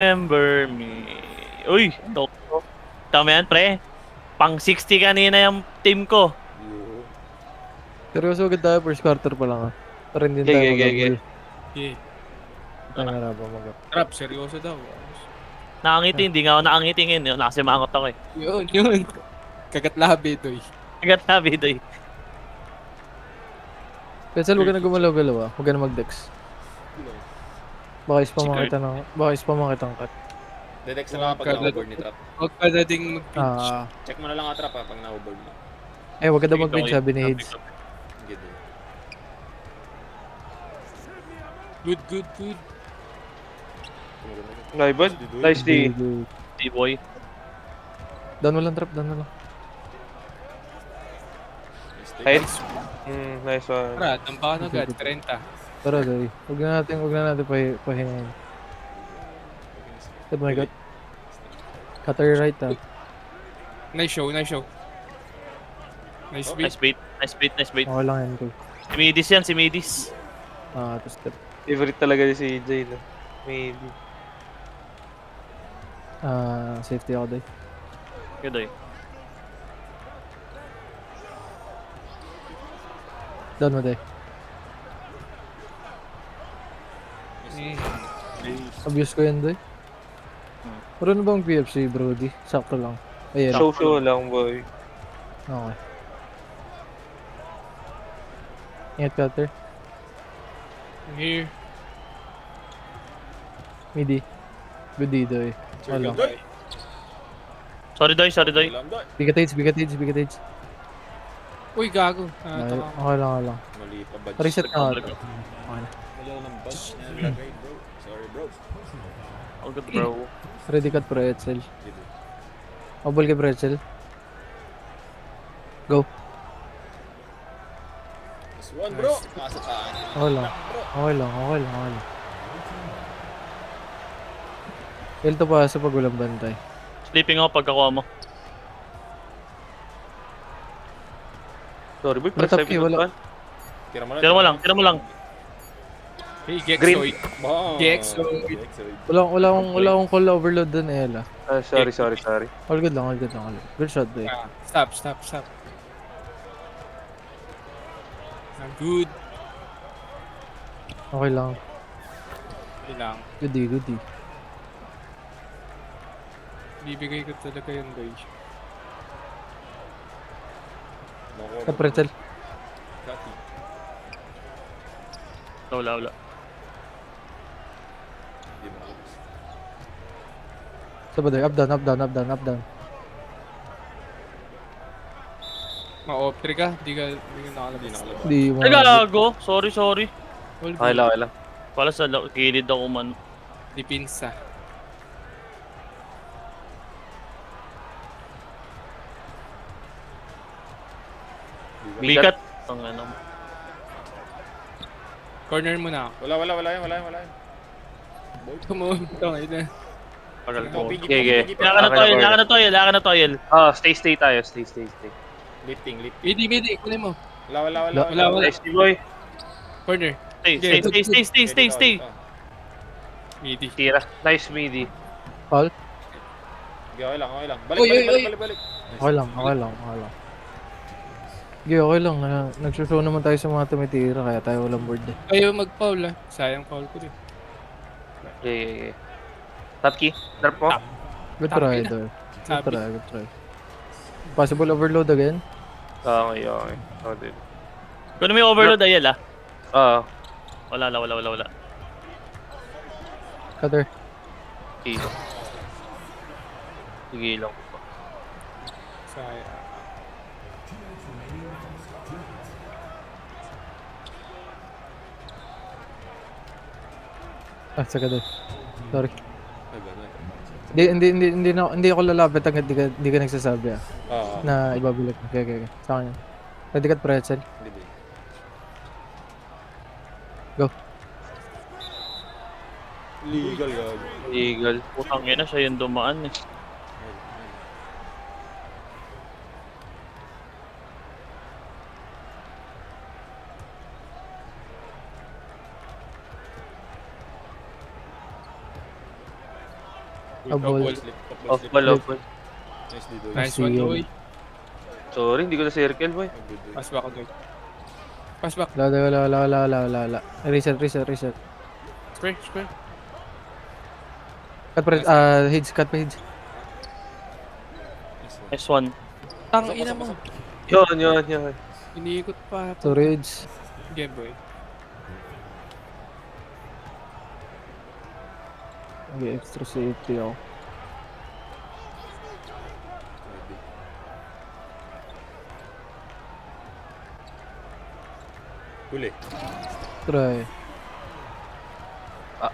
Remember me. Uy, Tokyo. Tama yan, pre. Pang 60 kanina yung team ko. Yun. Seryoso agad tayo, first quarter pa lang Para hindi tayo Ge. mag-abol. Yeah. Tayo nga na ba mag Trap, seryoso daw. Nakangiti, hindi nga ako nakangiti ngayon. Nakasimangot ako eh. Yun. Kagat labi, doy. Agad na, Bidoy. Pencil, huwag ka na gumalaw-galaw Huwag ka na mag-dex. Baka ispaman kita ng... Baka ispaman kitang cut. Dedex na lang pag na-overboard ni Trap. Huwag ka na ding mag-pinch. Check mo na lang ang Trap pag na-overboard mo. Huwag ka daw mag-pinch, sabi ni Hades. Gid. Good. Nice, bud. Nice D. D-boy. Down mo lang, trap. Down mo lang. Height. Nice one. Tara, tambakan agad. 30. Tara, Doy. Huwag na natin pahingin. Oh my god. Cutter right Nice show. Nice beat. Nice bait. Okay lang yan, Koy. Si Midis. Two step. Favorite talaga ni si Jay, no? Maybe. Safety ako, Doy. Bidoy. Down mo, Doy. Abuse ko yan, Doy. Meron na bang PFC, Brody? Sakto lang. Ayan. Show lang, boy. Okay. Ingat cutter. Here. Midi. Good D, Doy. Wala. Sorry, Doy. Bigatage. Uy, gago. Okay lang. Mali pa badge. Reset na nga. Okay na. Wala ng badge na nilagay, bro. Sorry, bro. All good, bro. Ready cut pro Etzel. Gid. Abol ka pro Etzel. Go. This one, bro. Nasa taan. Okay lang. Hilto pa sa pag walang bantay. Sleeping ako pagkakuha mo. Sorry, boy. Wala Press tapki, 7 wala. one. Tira Tira mo lang. Hey, Gexoid. Green. Gexoid. Wala akong call overload dun, Ella. Sorry. All good lang. Good shot, Doy. Stop. Good. Okay lang. Okay lang. Good D. Bibigay ko talaga yung doy. Cut pro Etzel. Wala. Saba, Doy. Up, down. Ma-optre ka? Di ka nakalabas. Di mo. Ay, gago. Sorry. Okay lang. Pala sa kilid ako man. Di pinsa. Bigat. Ang ano. Corner mo na. Wala yan. Come on. Tangay na. Pagal ko. Okay. Laka na toil. Stay tayo. Stay. Lifting. Midi. Kunin mo. Wala. Wala. Nice D, boy. Corner. Stay. Midi. Tira. Nice midi. Foul? Okay lang. Uy. Balik. Okay lang. Okay lang. Nagsusuno naman tayo sa mga tumitira kaya tayo walang board eh. Ayaw mag-foul Sayang foul ko din. Okay. Top key. Drop mo. Good Tama try, na. Doy. Sabi. Good try. Possible overload again? Okay. Dude. Kung may overload, Ayel Wala. Cutter. Sige lang ko pa. Sayang. Saka Doy. Sorry. Hindi ako lalapit hanggang di ka nagsasabi na ibabalik. Okay. Sa akin yan. Ready cut pro Etzel. Go. Legal. Putang ina, siya yung dumaan eh. Good, Off ball. ball. Slip, top ball, Off slip. ball, off ball. Nice D, Doy. Nice one, Sige. boy. Sorry, hindi ko na circle, boy. Good, Doy. Pass back, Doy. Pass back. Wala. Reset. Square, square. Cut pa rin, Hids, cut pa Hids. Nice one. S1. Tang ina mo. Yun. Iniikot pa. Sorry, Hids. Game, boy. Okay, extra safety ako. Ready. Huli. Try.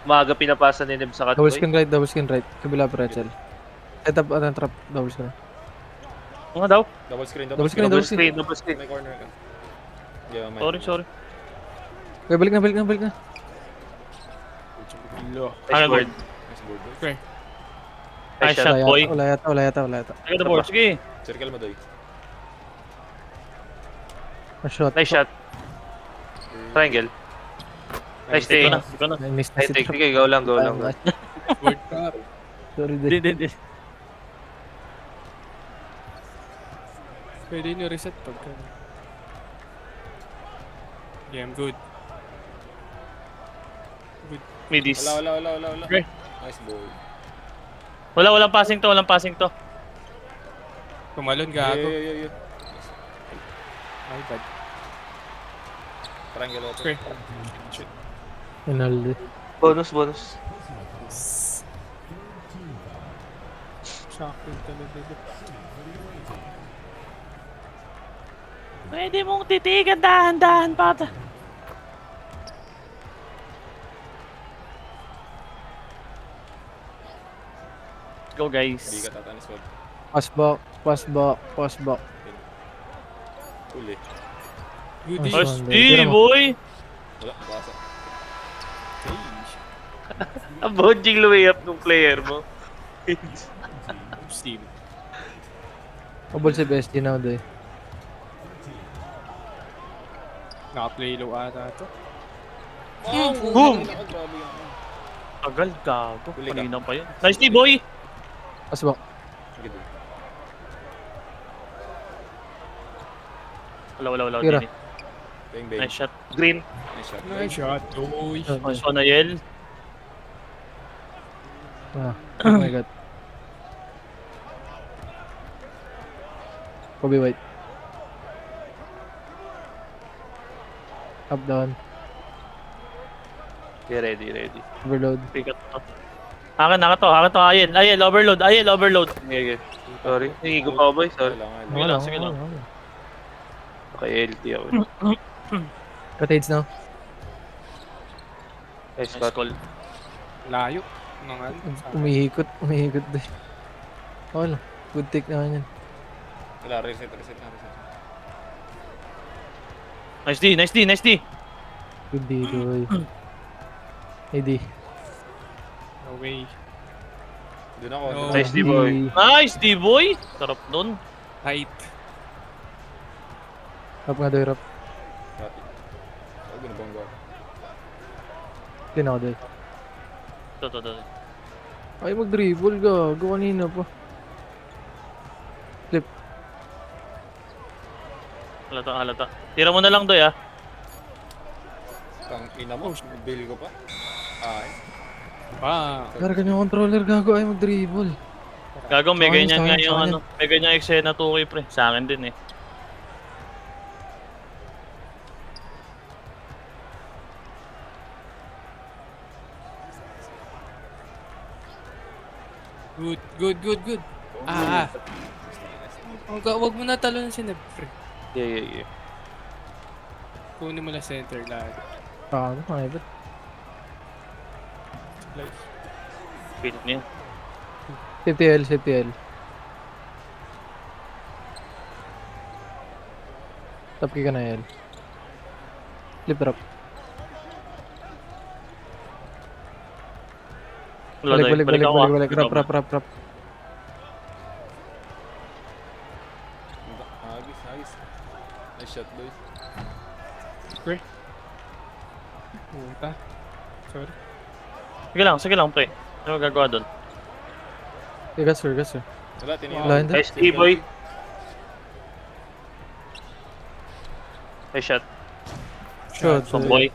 Maaga pinapasa ni Neb sa cut, Double boy. skin right. Kabila pretzel. Set up, trap. Double skin. Nga daw. Double screen, Double screen. Double screen. May corner ka. Yeah, may. Sorry. Okay, balik na. Lo. Ano Nice board. Nice board, Doy. Square. Nice shot, boy. Wala yata. Sige, the board. Sige. Circle mo, Doy. Shot. Nice shot. Triangle. Nice day. Ikaw na. Miss na Nice si take. Trap. Sige, go lang. Board trap. Sorry, Di. Pwede nyo reset pagka. Game, good. Midis. Wala. Okay. Nice boy. Walang passing to. Tumalon, gago. Yeah. My bad. Triangle open. Square. Shit. Inaldi. Bonus. Shocking talaga. Pwede mong titigan dahan-dahan pata. Go Hindi guys. ka tatanis wag. Pass back. Huli. Goodies. Nice. First D, boy. Wala, basa. Ang bonding lumayap ng player mo. Steam. Mabol si BSG now, Doy. Naka-play low ata to. Boom! Grabe yan. Tagal, gago. Huli ka. Kanina pa yun. Nice D, boy. Pass back. Sige, Doy. Wala. Tira. Dini. Bang. Nice shot. Green. Nice shot. Nice shot, Doy. Nice one, Ayel. Oh my god. Kobe White. Up down. Yeah, ready. Overload. Pick up to. Akin to, Ayel, overload. Okay. Sorry. Hingi ko pa ako, boy. Sorry. Wala. Sige lang. Okay, LT ako. Rotates now. Nice Nice cut. call. Layo. Nang ano. Umihikot Doy. Oh, no. Good take naman yan. Wala, reset. Nice D. Good D, Doy. Hey, D. No way. Doon ako. No. Nice D, boy. Nice D, boy. Sarap dun. Tight. Rap nga, Doy, rap. Rati. Huwag na bangga. Clean ako, Doy. To. Ay, mag-dribble ka. Gawa kanina pa. Flip. Halata. Tira mo na lang, Doy, ah. Tang ina mo. Bill ko pa. Ay. Karga niya controller, gago. Ay, mag-dribble. Gagong, may Sa ganyan kanya, nga sa yung kanya. may ganyan eksena 2K, pre. Sa akin din, eh. Good. Wag mo na talo si Neb, pre. Yeah. Kunin mo na center lahat. Ay, ba't? Life. Pilit niya. CTL. Top kick ka na yan. Flip drop. Wala, Doy. Balik. ako, ah. Rap. Nice. Nice shot, boy. Puta. Sorry. Sige lang, pre. Ano gagawa dun? Gas sir, gas sir. Wala, tiniyo. Wala, hindi. Nice D-boy. Nice shot. Shot. Tomboy.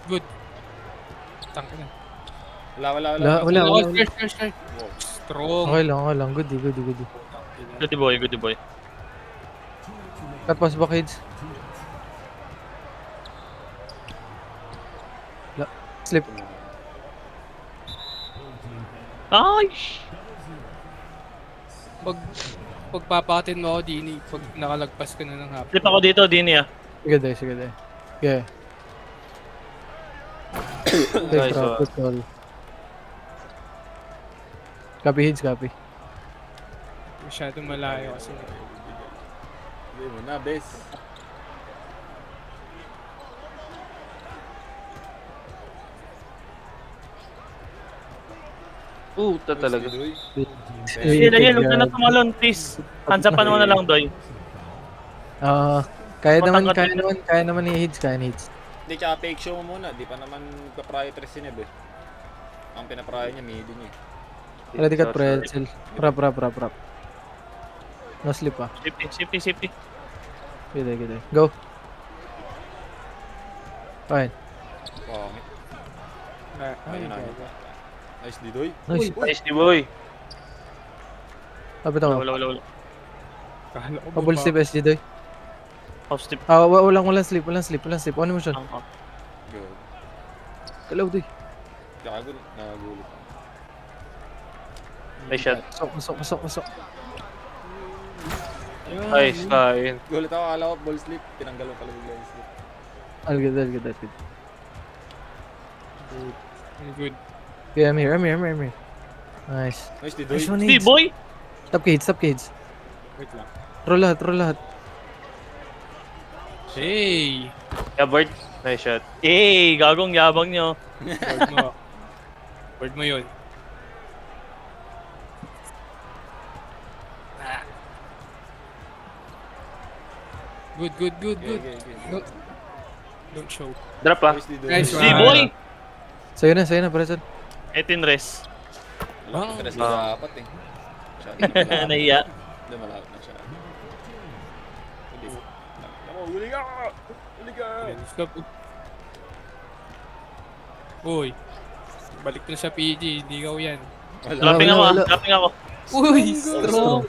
Good. Tangka na. Wala. Wala. Start. Strong. Okay lang. Goody. Good boy. Tapos back heads. Slip. Ay! Pagpapatin mo ako, Dini, pag nakalagpas ka na ng hapon. Flip ako dito, Dini ah. Sige, day. Okay. Nice Drop, one. good call. Copy heads, copy. Masyadong malayo kasi. Hindi mo na, bes. Puta talaga. Sila yun, huwag ka na tumalon, please. Hansapan mo na lang, Doy. Kaya Matangkat naman i-heads, kaya ni-heads. Hindi, tsaka fake show mo muna. Di pa naman pa-prior si Neb eh. Ang pinaprior niya, midi niya. Ready cut pretzel. Rap. No slip ah. Safety. Gede. Go. Fine. Pangit. Ay, Nice, Didoy. Nice. Nice D-boy. Lapit ako. Wala. Kala ko Double ba- slip SG doy. Off step. Walang slip. One motion. Good. Kalaw doy. Gago, nagulit. Nice shot. Masok. Nice, kain. Gulit ako, akala ko ball slip. Tinanggal ko pala bigla yung slip. Good. Good. Okay, I'm here. Nice. Nice, Didoy. Nice one, Steve, heads. boy! Stop kids. Wait lang. Roll lahat. Hey! Yeah, Bird. Nice shot. Eh, gagong yabang nyo. Word mo yun. Good. Okay. Don't show. Drop ah. Nice, Didoy. Nice Steve, one. boy! Sa'yo na, pretzel. 18 res. Wala, stress na dapat eh. Nahiya. Hindi, malapit na siya. Hindi. Ako, huli ka! Stop. Uy. Balik na sa PG, hindi ikaw yan. Wala. Dropping wala. ako. Uy, strong.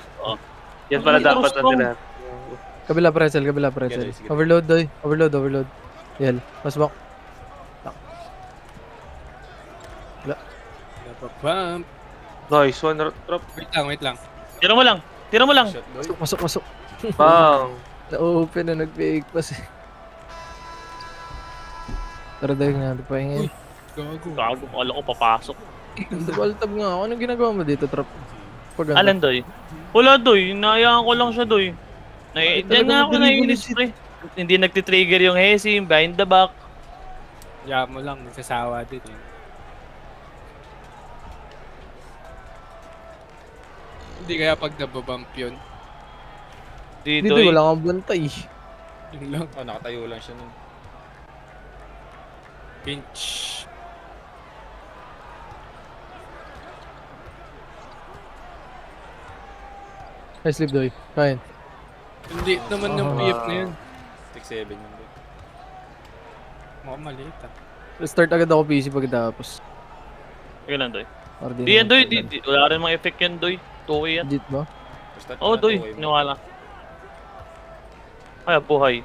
Yan pala Ay, dapat strong. natin lahat. Kabila pretzel. Sige. Overload doy. Overload. Yel. Mas back. Bump. Nice one. Drop. Wait lang. Tira mo lang. Shot, Doy. Masok. Bang. Na-open na nag-fake pass eh. Tara dahil nga, di pa hingin. Gago. Gago, kala ko papasok. Baltab nga ako. Anong ginagawa mo dito, Trop? Pag Alan, Doy? Wala, Doy. Inayaan ko lang siya, Doy. Diyan nga ako naiinis, pre. Hindi nagtitrigger yung Hesi, behind the back. Diyan mo lang, nagsasawa din eh. Hindi kaya pag nababump yun. Dito, Doy. wala kang bantay. Yun lang. Oh, nakatayo lang siya nun. Pinch. Nice sleep, Doy. Kain. Hindi naman ng PF na yun. 6-7 yun, Doy. Mukhang maliit ah. Start agad ako PC pagkatapos. Sige lang, Doy. Or Di yan, Doy. Wala rin mga effect yan, Doy. 2 yan. Legit ba? Start Oo, na Doy. to, eh. Niwala. Ay, buhay.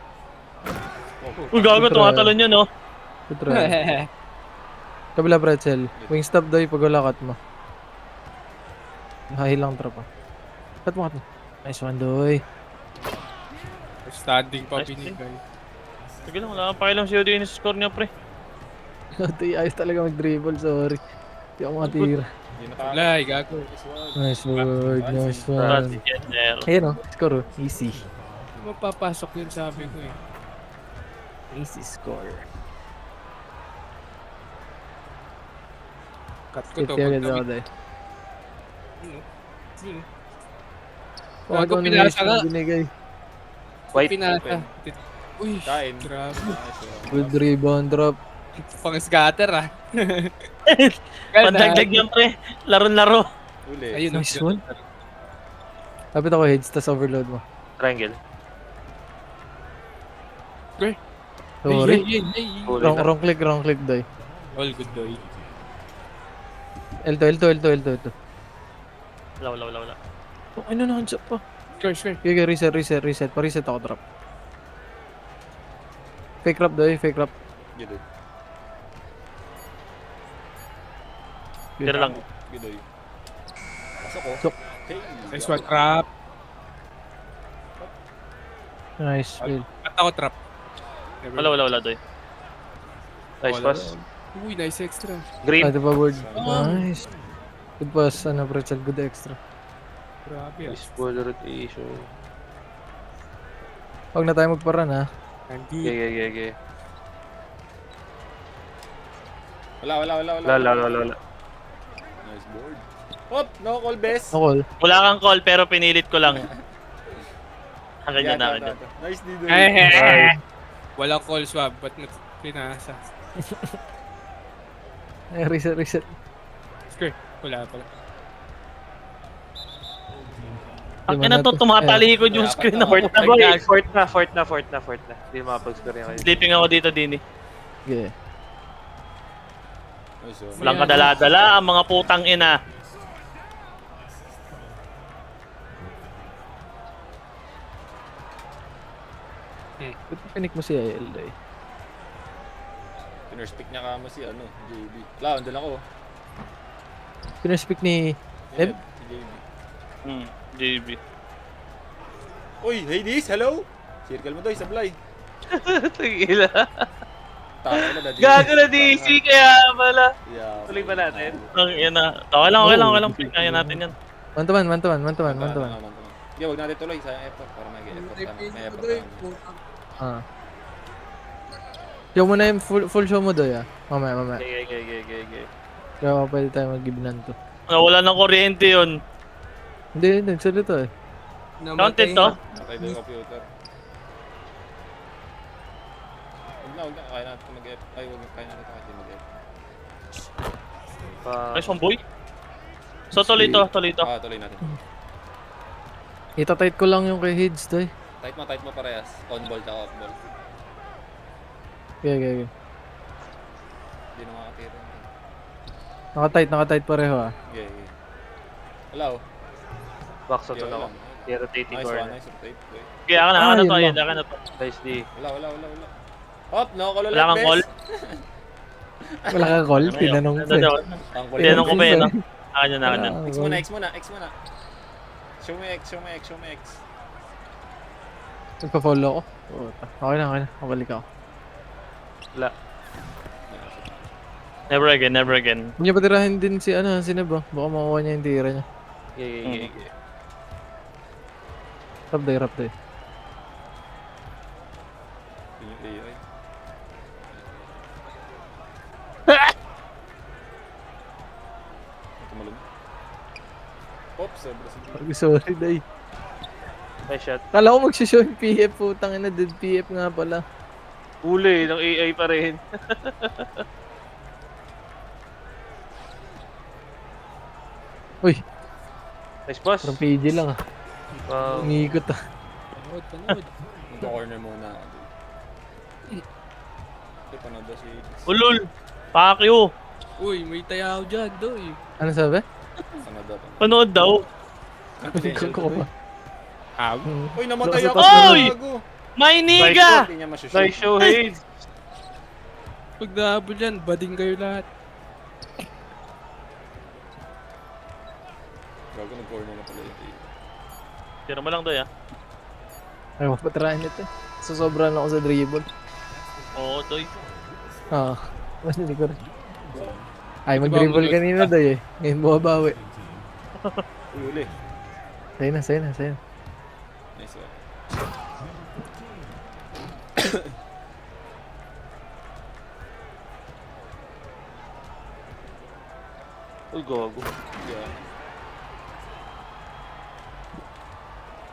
Uy, gago. Tumatalon yun, no? Good try. Kabila pretzel. Wing stop, Doy, pag wala cut mo. Nahilang trap ah. Cut mo. Nice one, Doy. Standing pa Nice binigay. Sige lang, wala kang pakialam siya din yung score niya, pre. Doy, ayos talaga mag-dribble, sorry. Hindi ako makatira. Hindi nakaka- Wala, gago. Nice word, nice Para one. si Jenner. Ayun oh, score oh. Easy. Mapapasok yun sabi ko eh. Easy score. Cut ko to. Fifty agad ako, Pag Doy. Gago, Ano pinasa nga. binigay. White. Pinata. Uy, Kain. grabe. Nice one. Good rebound drop. Pang scatter ah. Pandagdag yan, pre. Laro-laro. Uli. Ayun, Nice one. Lapit ako heads, tas overload mo. Triangle. Sorry. Huli na. Wrong click, doy. All good doy. L2. Wala. Oh, ano na, hands up pa. Score. Okay, reset. Pa-reset ako, drop. Fake rap, doy, fake rap. Gidoy. Tira lang. Gidoy. Pasok ko. Sok. Hey. Nice one, trap. Nice, Will. At ako trap. Wala, doy. Nice pass. Uy, nice extra. Green. Ate pa board. Oh. Nice. Good pass, ano, pretzel, good extra. Grabe ah. Nice ball rotation. Huwag na tayo magparan, ha. Hindi. Okay. Wala. Nice board. Hop! No call, best. No call. Wala kang call, pero pinilit ko lang. Ganyan na. Nice, Didoy. Walang call swab, ba't mo pinasa? Eh, reset. Score. Wala pala. Ang ina to, tumatalikod yung screen na Fort na boy. boy. Fort na. Hindi makapag-score yan kayo. Sleeping ako dito, Dini. Okay. Nice, oh. Walang kadala-dala ang mga putang ina. Ba't pinik mo si IL, doy? Pinerspick niya kamo si ano, JB. Wala, andun ako. Pinerspeak ni... Eb? Si JB. JB. Uy, Hades, hello? Circle mo doy, sablay. Tagila. Taka na, daddy. Gago na DC kaya pala. Yeah. Tuloy ba natin? Ang ina. Okay lang. Kaya natin yan. Man to man. Sige, wag natin tuloy. Sayang effort para may effort naman. Ah. Show mo na yung full show mo, doy, ah. Mamaya. Okay. Kaya pwede tayo mag-gibinan to. Wala ng kuryente yun. Hindi, nagsalita eh. Counted to? Patay doon yung computer. Wag na. Kaya natin mag-F. Ay, kaya natin mag-F. Nice one, boy. So, tuloy to. Tuloy natin. Itatight ko lang yung kay Hids, doy. Tight mo parehas. On ball tsaka off ball. Okay. Hindi na makatira. Nakatight pareho, ah. Okay. Wala, oh. Box out Okay, na ako. wala. Rotating Nice corner. one, nice rotate. Okay. Kaya ka na yun to. lang. Yan na to. Nice D. Wala. Hop, no call ulit, Wala kang call? Wala kang call, tinanong ko eh. Ang call. Tinanong ko pa yun. Akan yan. X muna. Show me X. Nagpa-follow ko. Okay na. Mabalik ako. Wala. Never again. Hindi niya patirahin din si Neb, ah. Baka makuha niya yung tira niya. Okay. Rap day. Yun yung AI. Tumalun. Oops, sobra. Sorry, day. Nice shot. Kala ko magsishow yung PF, putang ina, dead PF nga pala. Huli ng AI pa rin. Uy, Nice pass. parang PG lang, ah. Umiikot, ah. Panood. Corner muna ako. Ito, panood daw si... Ulul. Pakyo. Uy, may tayaw dyan, doy. Ano sabi? Panood daw. Panood daw. Ikaw ko pa. Uy, namatay Sa ako! taas Oy! Gago! May niga! Hindi niya masushoot. Nice show, Hades. Pag nahabol yan, bading kayo lahat. Gago, nag-corner na pala yung AI. Tira mo lang doy, ah. Ay, mapatirahin ito. Sosobra na ako sa dribble. Oo, doy. Ah, mas hindi ko rin. Ay, mag-dribble kanina doy eh. Ngayon bumabawi. Uy, uli. Sa'yo na. Nice one. Uy, gago. Yeah.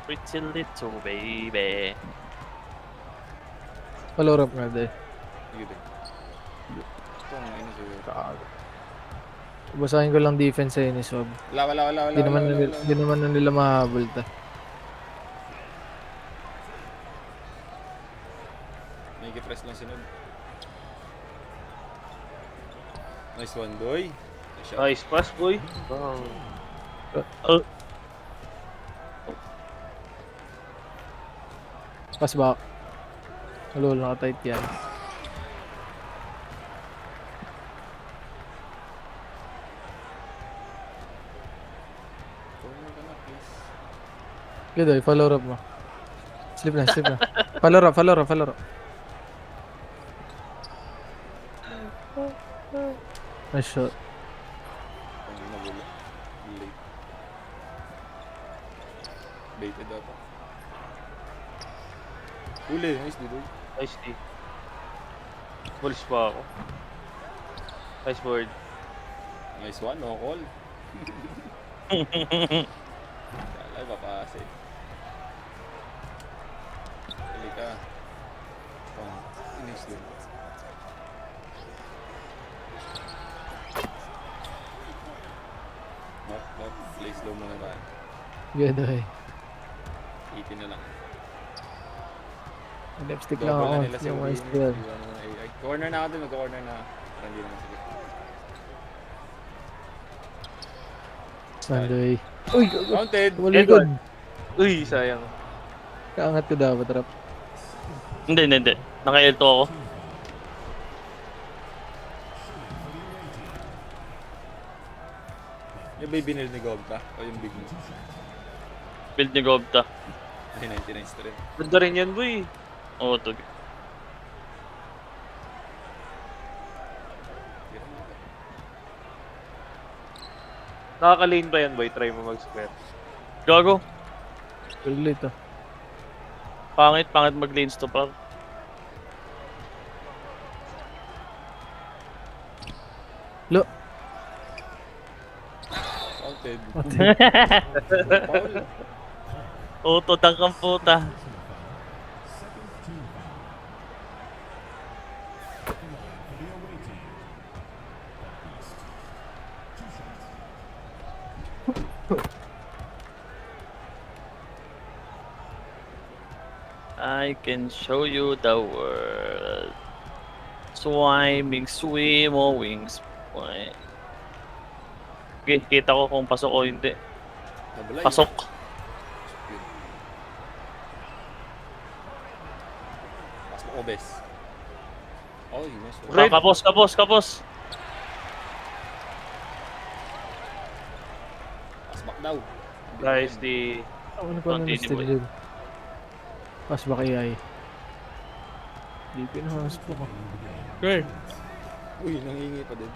Pretty little baby. Follow rap nga doy. Sige din. Ito ang ina siguro. Kago. Basahin ko lang defense sa ni Swab. Wala. Hindi naman na nila mahabol ta. Nag-press lang sinod. Nice one, Doy. Nice shot. Nice pass, boy. Pass back. Lol, nakatight yan. Corner ka na, please. Good boy, follow up mo. Slip na. Follow up. Nice shot. Ang ina, wala. Late. Baited ata. Huli, nice, Doy. Nice D. Balls pa ako. Nice board. Nice one, no call. Kala, papase. Huli ka. Oh, nice din. Not. Play slow muna tayo. Good boy. 18 na lang. Lipstick lang Double ako. na nila Yung siguro ice yun. cream. Iwan mo na AI. Corner na ako din, magka-corner na. Parang hindi naman sige. Sandoy. Uy, Counted! walikod. Uy, sayang. Kaangat ko dapat, Rap. Hindi. Naka-L2 ako. Yung baby nil ni Gobta o yung big mo? Build ni Gobta. Ay, 99 strength. Ganda rin yan, boy. Oo, to. Nakaka-lane pa yan, boy. Try mo mag-square. Gago. Well late ah. Pangit mag-lanes to pa. Lo. Counted. Ate. Paul. Auto tank ang puta. I can show you the world. Swiming, wings. Okay, kita ko kung pasok o hindi. Nabalay. Pasok. Pasok ko, bes. Oh, nice one. Red. Kapos. Pasok daw. Nice D. Ano pa na Continue, still boy. yun? Pass back AI. Di pinahas po ko. Sure. Uy, nangingi pa din.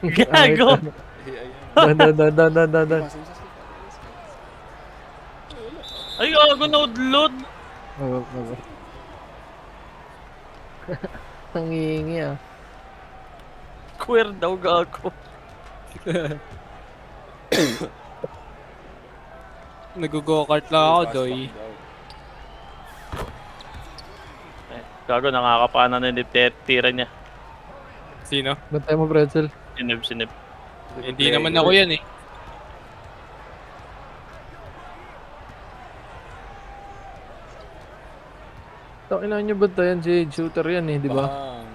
Gago. Eh, ayan. Dan. Pasin sa skip. Ay, gago na load. Bago. Nangihingi ah. Queer daw, gago. Nag-go-kart lang ako, Pasok Doy. daw. Gago, nakakapana na yung tira niya. Sino? Bantay mo, Pretzel. Sinip. Hindi naman ako yan eh. Takinan nyo bantayan si shooter yan eh, di ba? Bang.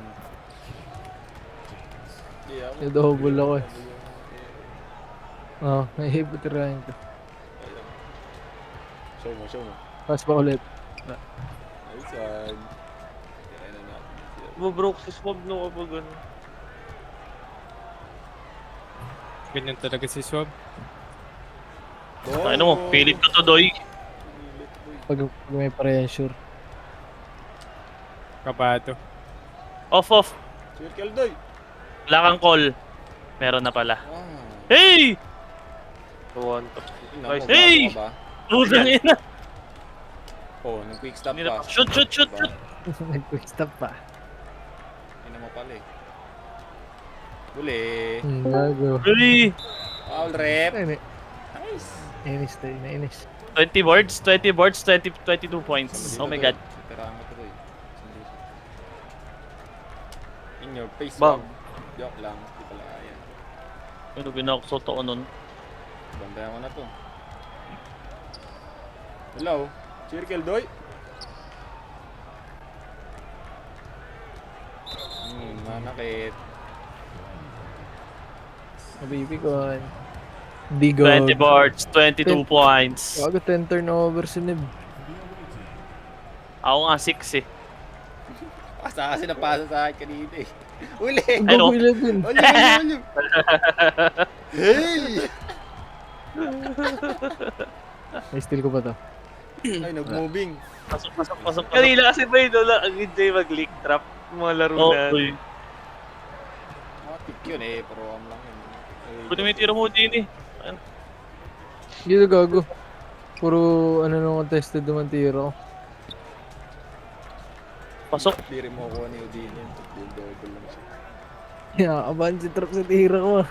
Yeah, Nadouble ako eh. Oo, nahihibot tirahin ko. Show mo. Pass ba ulit? Nice one. Tira na natin. Mabroke si Swab no kapag ano. Ganyan talaga si Swab. Ano mo, pilit ko to, Doy. Pag may pressure. Kabato. Off. Circle, Doy. Wala kang call. Meron na pala. Ah. Hey! One top. Nice. Hey! Ba? Putang ina. Oh, nang quick stop Nila- pa. Shoot. Diba? Nag-quick stop pa. Ina mo pala eh. Huli. Gago. Hey! Foul rep. Nice. Inis. 20 boards, 22 points. Oh my god. Tira mo to, Doy. In your face, Bang. Wag. Joke lang. Di pala yan. Ano binakasot ako nun? Bantayan ko na to. Hello? Circle, doy? Manakit. Nabibigyan. Bigot. 20 boards, 22 points. Bago 10 turnover si Nib. Ako nga 6 eh. Pasa kasi napasa sa akin kanina eh. Uli! Ang Ano? gago 11. Uli! Uli! Hey! May steal ko pa to. Ay, nag-moving. Pasok, pasok, pasok, pasok. Kanina kasi ba yun, wala, ang enjoy mag-leak trap. Yung mga laro Oh, na. uy. Matik yun eh, pero am lang yun. Pwede may tira mo din eh. Dito gago. Puro ano nung contested naman tiro. Pasok. Di rin mo kuha ni Udine yun. Double lang siya. Kinakabahan si Trap sa tira ko ah.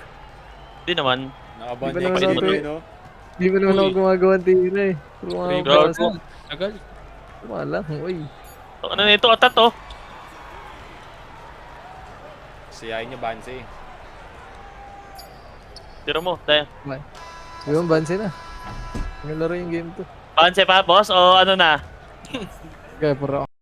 Di naman. Nakaban Di ba niya yung naman kanina ako- eh, no? Di ba naman Uy. ako gumagawa ng tira eh. Puro mga Grabe. basa. Tagal. Wala. Uy. Ano nito atat oh. Siyahin niya Banse. Tira mo, tayo. Di ba banse na? Ano laro yung game to? Panse pa, boss? O ano na? Kaya puro